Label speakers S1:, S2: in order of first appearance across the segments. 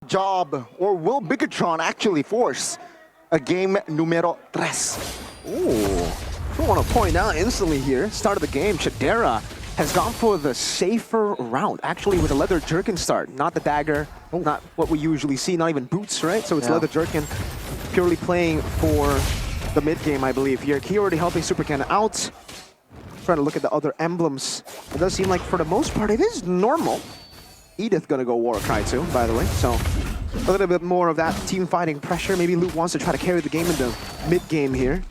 S1: job, or will Bigatron actually force a game numero 3?
S2: Ooh, I want to point out instantly here, start of the game, Chidera has gone for the safer route, actually with a leather jerkin start, not the dagger, not what we usually see, not even boots, right? So it's leather jerkin, purely playing for the mid game, I believe here. Key already helping Super Ken out. Trying to look at the other emblems. It does seem like for the most part it is normal. Edith gonna go Warcry too, by the way, so a little bit more of that team fighting pressure. Maybe Luke wants to try to carry the game in the mid game here.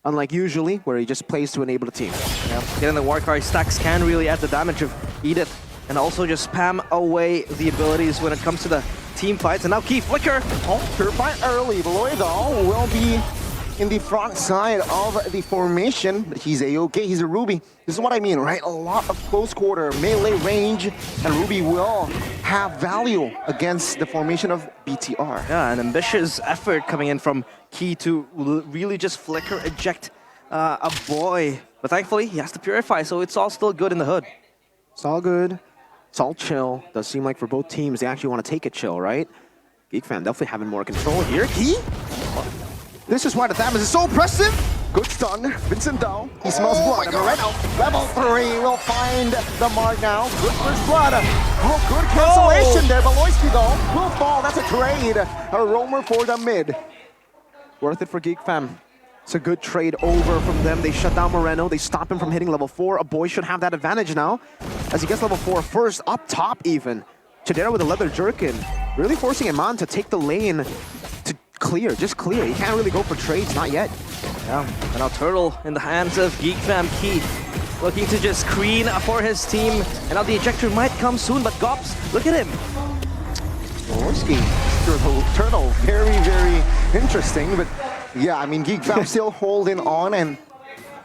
S2: Unlike usually, where he just plays to enable the team.
S3: Yeah. Getting the Warcry stacks can really add the damage of Edith, and also just spam away the abilities when it comes to the team fights. And now Key Flicker!
S1: Oh, purify early. Beloy though will be in the front side of the formation, but he's a-okay, he's a Ruby. This is what I mean, right? A lot of close quarter, melee range, and Ruby will have value against the formation of BTR.
S3: Yeah, an ambitious effort coming in from Key to really just flicker, eject a boy. But thankfully, he has to purify, so it's all still good in the hood.
S2: It's all good. It's all chill. Does seem like for both teams, they actually want to take it chill, right? Geek Fan definitely having more control here. Key? This is why the damage is so impressive.
S1: Good stun. Vincent though, he smells blood. Right now, level 3 will find the mark now. Good first blood. Oh, good cancellation there. Beloyski though will fall. That's a trade. A roamer for the mid.
S2: Worth it for Geek Fam. It's a good trade over from them. They shut down Moreno. They stop him from hitting level 4. A boy should have that advantage now as he gets level 4 first, up top even. Chidera with a leather jerkin, really forcing Iman to take the lane to clear, just clear. He can't really go for trades, not yet.
S3: Yeah, and now Turtle in the hands of Geek Fam. Key looking to just screen for his team. And now the ejector might come soon, but Gops, look at him.
S1: Beloyski, Turtle, very, very interesting. But yeah, I mean, Geek Fam still holding on, and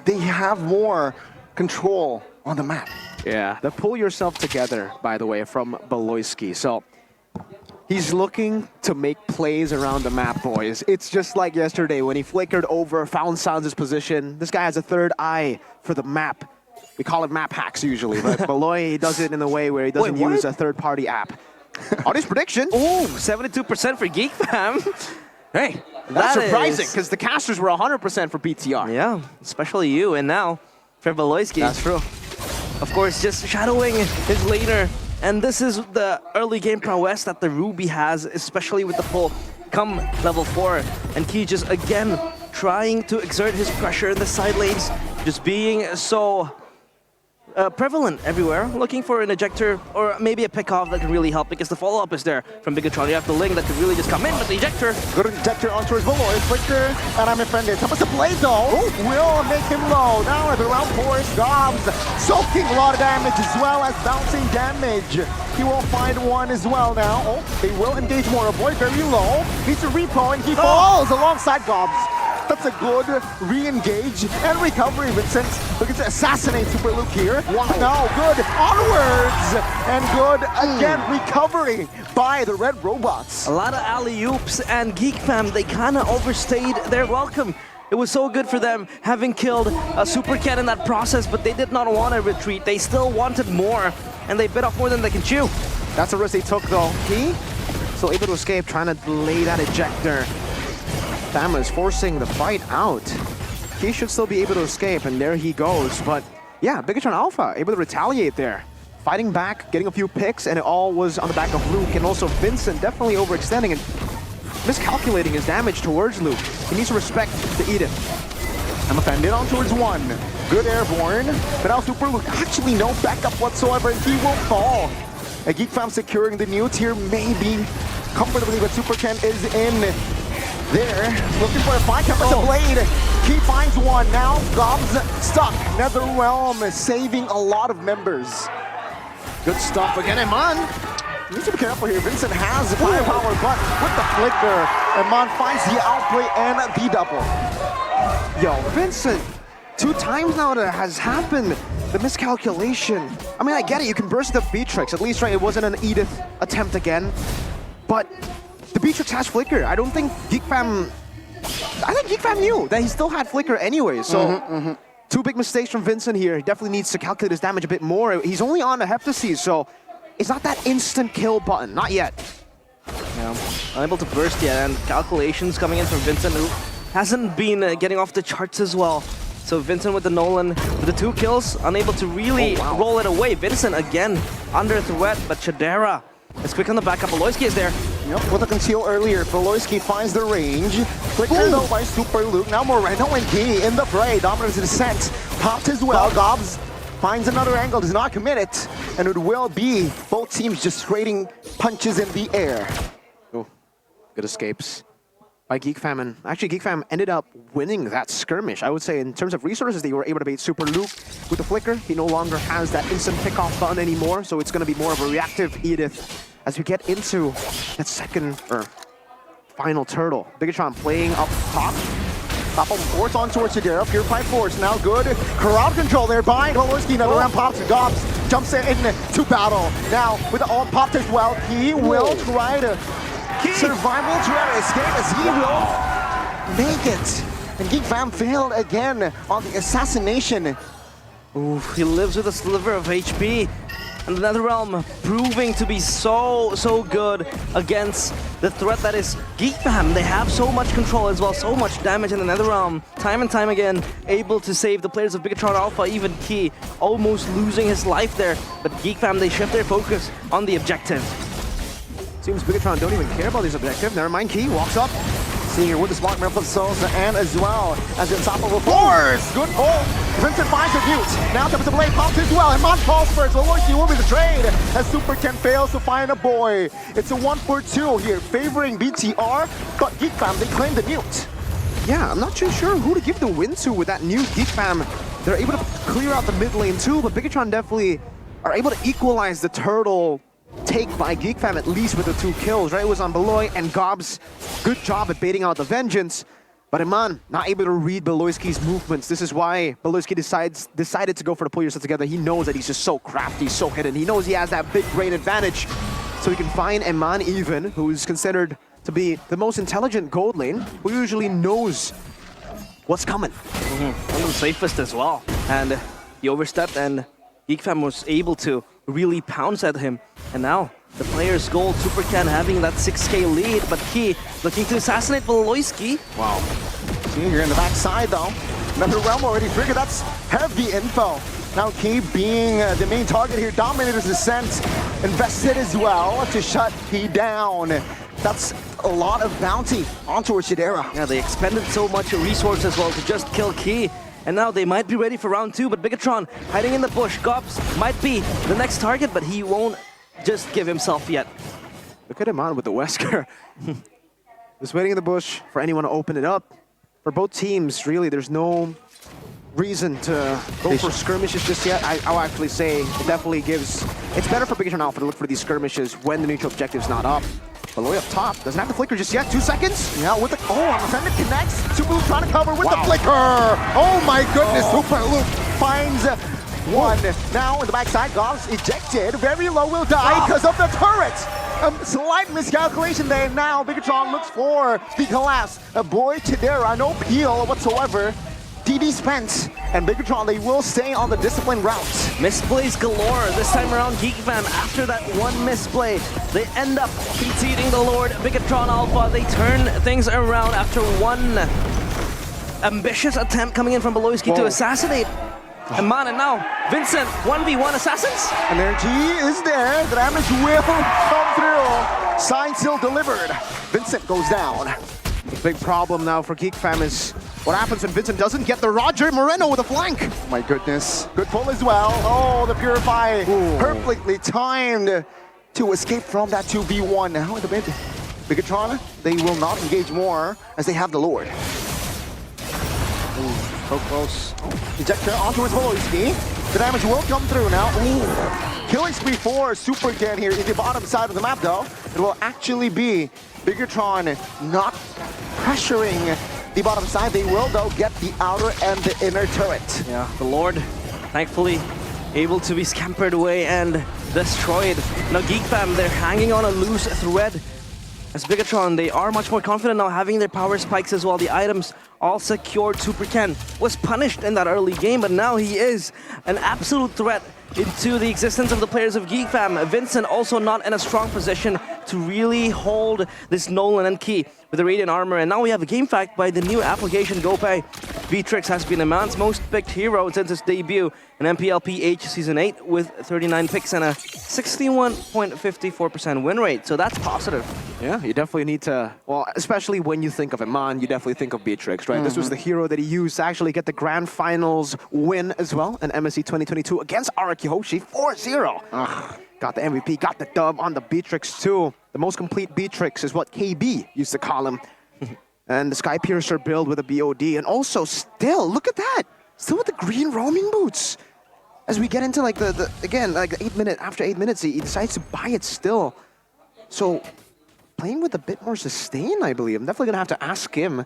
S1: they have more control on the map.
S2: Yeah, the pull yourself together, by the way, from Beloyski. So he's looking to make plays around the map, boys. It's just like yesterday when he flickered over, found Sounds' position. This guy has a third eye for the map. We call it map hacks usually, but Beloy does it in a way where he doesn't use a third-party app. Audience prediction.
S3: Ooh, 72% for Geek Fam. Hey,
S2: that's surprising because the casters were 100% for BTR.
S3: Yeah, especially you, and now for Beloyski.
S2: That's true.
S3: Of course, just shadowing his laner. And this is the early game prowess that the Ruby has, especially with the pull come level 4. And Key just, again, trying to exert his pressure in the side lanes, just being so prevalent everywhere, looking for an ejector or maybe a pick-off that can really help because the follow-up is there from Bigatron. You have the Ling that could really just come in with the ejector.
S1: Good ejector onto his Beloy, Flicker, and I'm offended. Thomas the blade though will make him low. Now at the round 4 is Dobbs, soaking a lot of damage as well as bouncing damage. He will find one as well now. Oh, they will engage more. Boy very low. Needs a repo and he falls alongside Dobbs. That's a good re-engage and recovery. Vincent looking to assassinate Super Luke here. Wow. No, good onwards and good again recovery by the red robots.
S3: A lot of alley-oops and Geek Fam, they kind of overstayed their welcome. It was so good for them having killed a Super Cat in that process, but they did not want to retreat. They still wanted more, and they bit off more than they can chew.
S2: That's a risk they took though. He still able to escape, trying to delay that ejector. Thamma is forcing the fight out. He should still be able to escape, and there he goes. But yeah, Bigatron Alpha able to retaliate there. Fighting back, getting a few picks, and it all was on the back of Luke, and also Vincent definitely overextending and miscalculating his damage towards Luke. He needs to respect the Edith.
S1: I'm offended on towards 1. Good airborne, but now Super Luke actually no backup whatsoever, and he will fall. A Geek Fam securing the newt here, maybe comfortably, but Super Ken is in. There, looking for a fight, comes the blade. He finds one, now Gobbs stuck. Netherrealm is saving a lot of members. Good stuff again, Iman. Needs to be careful here. Vincent has the firepower, but with the flicker, Iman finds the outplay and the double.
S2: Yo, Vincent, 2 times now that has happened. The miscalculation. I mean, I get it, you can burst the Beatrix, at least, right? It wasn't an Edith attempt again, but the Beatrix has Flicker. I don't think Geek Fam... I think Geek Fam knew that he still had Flicker anyway, so... 2 big mistakes from Vincent here. He definitely needs to calculate his damage a bit more. He's only on the Heptases, so it's not that instant kill button. Not yet.
S3: Yeah. Yeah, unable to burst yet, and calculations coming in from Vincent, who hasn't been getting off the charts as well. So Vincent with the Nolan, with the 2 kills, unable to really roll it away. Vincent again under threat, but Chadera is quick on the backup. Aloyski is there.
S1: Yep, with a conceal earlier, Voloisky finds the range. Flicker though by Super Luke. Now Moreno and Key in the fray. Dominant's descent popped as well. Gobbs finds another angle, does not commit it. And it will be both teams just trading punches in the air.
S2: Oh, good escapes by Geek Fam. And actually, Geek Fam ended up winning that skirmish. I would say in terms of resources, they were able to beat Super Luke with the flicker. He no longer has that instant pick-off button anymore, so it's going to be more of a reactive Edith as we get into that second or final turtle. Bigatron playing up top.
S1: Top of force on towards Chadera. Purified Force now good. Crowd control there by Voloisky. Another round pops. Gobbs jumps in to battle. Now with the all popped as well, he will try to survival try to escape as he will make it. And Geek Fam failed again on the assassination.
S3: Ooh, he lives with a sliver of HP. And the NetherRealm proving to be so good against the threat that is Geek Fam. They have so much control as well, so much damage in the NetherRealm. Time and time again, able to save the players of Bigatron Alpha, even Key, almost losing his life there. But Geek Fam, they shift their focus on the objective.
S2: Seems Bigatron don't even care about his objective. Never mind, Key walks up.
S1: Senior with the smart Merfolk Souls and as well as unstoppable force. Good pull. Vincent finds a mute. Now comes the blade pops as well. And Mon falls first. Voloisky will be the trade as Super Ken fails to find a boy. It's a 1-for-2 here, favoring BTR, but Geek Fam, they claim the mute.
S2: Yeah, I'm not too sure who to give the win to with that new Geek Fam. They're able to clear out the mid lane too, but Bigatron definitely are able to equalize the turtle take by Geek Fam, at least with the 2 kills, right? It was on Beloy and Gobbs. Good job at baiting out the Vengeance. But Iman, not able to read Beloyski's movements. This is why Beloyski decided to go for the pull yourself together. He knows that he's just so crafty, so hidden. He knows he has that big brain advantage. So he can find Iman even, who is considered to be the most intelligent gold lane, who usually knows what's coming.
S3: One of the safest as well. And he overstepped, and Geek Fam was able to really pounce at him. And now the player's gold, Super Ken having that 6k lead, but Key looking to assassinate Voloisky.
S1: Wow. Senior in the backside though. Another realm already triggered. That's heavy info. Now Key being the main target here, dominated his descent, invested as well to shut Key down. That's a lot of bounty onto Chadera.
S3: Yeah, they expended so much resource as well to just kill Key. And now they might be ready for round 2, but Bigatron hiding in the bush. Gobbs might be the next target, but he won't just give himself yet.
S2: Look at him on with the Wesker. Just waiting in the bush for anyone to open it up. For both teams, really, there's no reason to go for skirmishes just yet. I'll actually say it definitely gives... It's better for Bigatron Alpha to look for these skirmishes when the neutral objective's not up. Beloy up top, doesn't have the flicker just yet, 2 seconds.
S1: Yeah, with the, on the defender connects. Super Luke trying to cover with the flicker. Oh my goodness, Super Luke finds one. Now in the backside, Gobbs ejected. Very low, will die because of the turret. Slight miscalculation there. Now Bigatron looks for the collapse. A boy Chadera, no peel whatsoever. DD spent, and Bigatron, they will stay on the discipline route.
S3: Misplays galore this time around. Geek Fam, after that one misplay, they end up conceding the Lord. Bigatron Alpha, they turn things around after one ambitious attempt coming in from Beloyski to assassinate Iman, and now Vincent, 1v1 assassins.
S1: Energy is there, the damage will come through. Sign still delivered. Vincent goes down.
S2: The big problem now for Geek Fam is what happens when Vincent doesn't get the Roger Moreno with a flank.
S1: My goodness. Good pull as well. Oh, the Purify perfectly timed to escape from that 2v1. Now in the mid, Bigatron, they will not engage more as they have the Lord. Ooh, so close. Ejector onto his Voloisky. The damage will come through now. Ooh. Killing spree for Super Ken here in the bottom side of the map though. It will actually be Bigatron not pressuring the bottom side. They will though get the outer and the inner turret.
S3: Yeah, the Lord thankfully able to be scampered away and destroyed. Now Geek Fam, they're hanging on a loose thread. As Bigatron, they are much more confident now having their power spikes as well. The items all secured. Super Ken was punished in that early game, but now he is an absolute threat into the existence of the players of Geek Fam. Vincent also not in a strong position to really hold this Nolan and Key with the Radiant Armor. And now we have a game fact by the new application GoPay. Beatrix has been a man's most picked hero since its debut in MPLPH Season 8 with 39 picks and a 61.54% win rate. So that's positive.
S2: Yeah, you definitely need to, well, especially when you think of Iman, you definitely think of Beatrix, right? This was the hero that he used to actually get the Grand Finals win as well in MSC 2022 against Araki Hoshi 4-0. Got the MVP, got the dub on the Beatrix too. The most complete Beatrix is what KB used to call him. And the Sky Piercer build with a BOD. And also still, look at that. Still with the green roaming boots. As we get into like again, like 8 minutes, after 8 minutes, he decides to buy it still. So playing with a bit more sustain, I believe. I'm definitely gonna have to ask him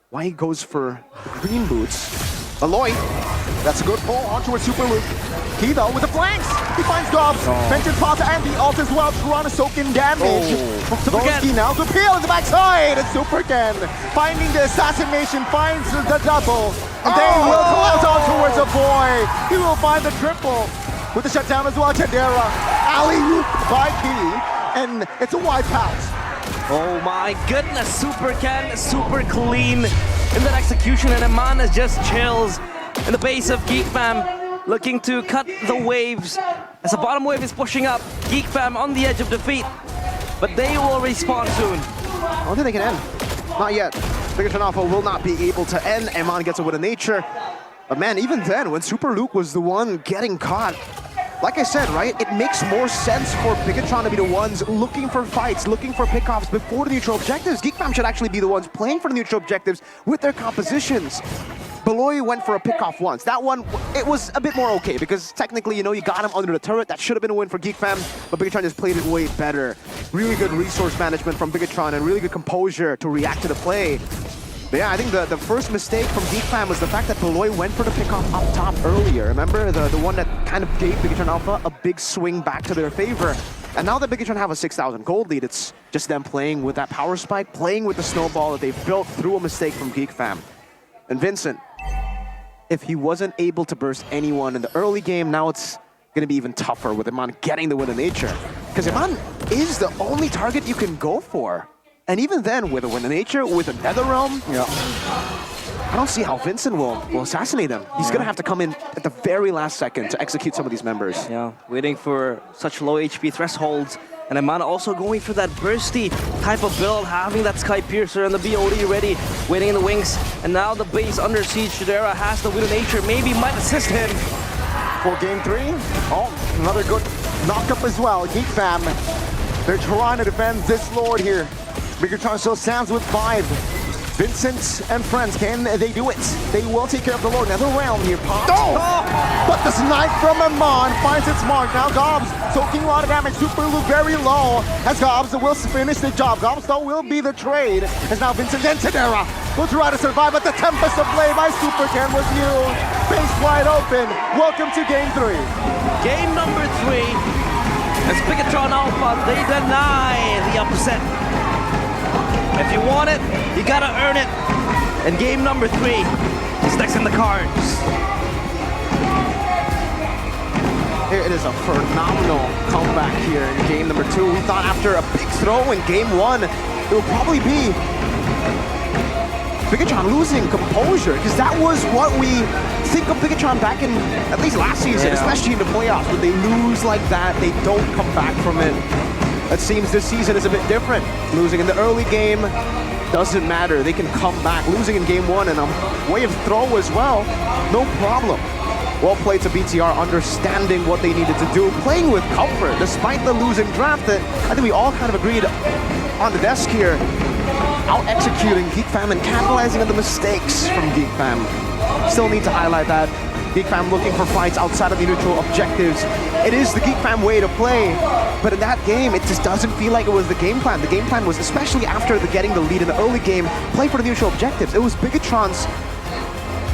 S2: why he goes for the green boots. Aloy,
S1: That's a good pull onto a Super Luke. Key though with the flanks. He finds Dobbs. Vengeance Pata and the ult as well. Toronto soaking damage. Volsky now to peel at the backside. And Super Ken finding the assassination, finds the double. And they will collapse on towards a boy. He will find the triple. With the shutdown as well, Chadera. Alley-oop by Key. And it's a wipe out.
S3: Oh my goodness, Super Ken, super clean in that execution, and Iman just chills in the base of Geek Fam, looking to cut the waves as the bottom wave is pushing up. Geek Fam on the edge of defeat, but they will respawn soon.
S2: I don't think they can end. Not yet. Bigatron Alpha will not be able to end. Iman gets it with a nature. But man, even then, when Super Luke was the one getting caught, like I said, right, it makes more sense for Bigatron to be the ones looking for fights, looking for pickoffs before the neutral objectives. Geek Fam should actually be the ones playing for the neutral objectives with their compositions. Beloy went for a pickoff once. That one, it was a bit more okay because technically, you know, you got him under the turret. That should have been a win for Geek Fam, but Bigatron just played it way better. Really good resource management from Bigatron and really good composure to react to the play. But yeah, I think the first mistake from Geek Fam was the fact that Beloy went for the pickoff up top earlier. Remember? The one that kind of gave Bigatron Alpha a big swing back to their favor. And now that Bigatron have a 6,000 gold lead, it's just them playing with that power spike, playing with the snowball that they've built through a mistake from Geek Fam. And Vincent, if he wasn't able to burst anyone in the early game, now it's going to be even tougher with Iman getting the win of nature. Because Iman is the only target you can go for. And even then, with a win of nature, with a Netherrealm, I don't see how Vincent will assassinate him. He's going to have to come in at the very last second to execute some of these members.
S3: Yeah, waiting for such low HP thresholds. And Iman also going for that bursty type of build, having that Sky Piercer and the BOD ready, waiting in the wings. And now the base under siege. Shadera has the win of nature, maybe might assist him.
S1: For game 3, oh, another good knock-up as well. Geek Fam, they're trying to defend this Lord here. Bigatron still stands with 5. Vincent and friends, can they do it? They will take care of the Lord. Another round here, popped. But the snipe from Iman finds its mark. Now Gobbs soaking a lot of damage. Super Luke very low as Gobbs will finish the job. Gobbs though will be the trade. As now Vincent and Tadera will try to survive, but the Tempest of Blade by Super Ken was huge. Face wide open. Welcome to game 3.
S3: Game number 3. As Bigatron Alpha, they deny the upset. If you want it, you gotta earn it. And game number 3 is next in the cards.
S2: It is a phenomenal comeback here in game number 2. We thought after a big throw in game 1, it would probably be Bigatron losing composure, because that was what we think of Bigatron back in at least last season, especially in the playoffs. When they lose like that, they don't come back from it. It seems this season is a bit different. Losing in the early game doesn't matter. They can come back. Losing in game 1 and a way of throw as well, no problem. Well played to BTR, understanding what they needed to do, playing with comfort despite the losing draft that I think we all kind of agreed on the desk here. Out-executing Geek Fam and capitalizing on the mistakes from Geek Fam. Still need to highlight that. Geek Fam looking for fights outside of the neutral objectives. It is the Geek Fam way to play, but in that game, it just doesn't feel like it was the game plan. The game plan was, especially after getting the lead in the early game, play for the neutral objectives. It was Bigatron's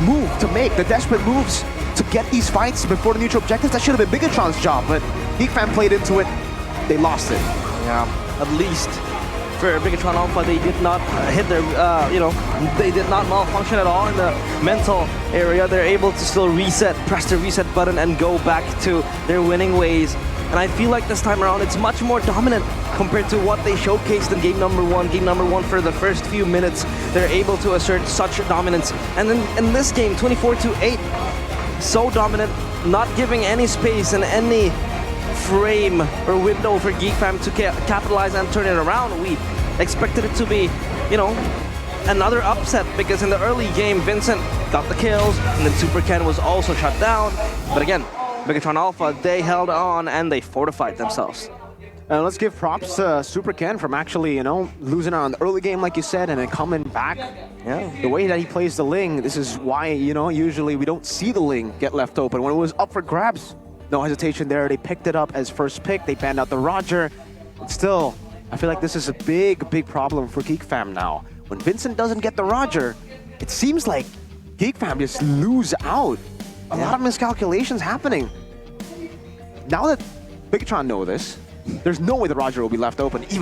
S2: move to make, the desperate moves to get these fights before the neutral objectives. That should have been Bigatron's job, but Geek Fam played into it. They lost it.
S3: Yeah, at least for Bigatron Alpha. They did not hit their, they did not malfunction at all in the mental area. They're able to still reset, press the reset button, and go back to their winning ways. And I feel like this time around, it's much more dominant compared to what they showcased in game number one. Game number one, for the first few minutes, they're able to assert such dominance. And then in this game, 24-8, so dominant, not giving any space and any frame or window for Geek Fam to capitalize and turn it around. We expected it to be, another upset, because in the early game, Vincent got the kills, and then Super Ken was also shut down. But again, Bigatron Alpha, they held on and they fortified themselves.
S2: Let's give props to Super Ken from actually, losing out on the early game, like you said, and then coming back.
S3: Yeah.
S2: The way that he plays the Ling, this is why, usually we don't see the Ling get left open. When it was up for grabs, no hesitation there. They picked it up as first pick. They banned out the Roger. But still, I feel like this is a big, big problem for Geek Fam now. When Vincent doesn't get the Roger, it seems like Geek Fam just lose out. A lot of miscalculations happening. Now that Bigatron know this, there's no way the Roger will be left open, even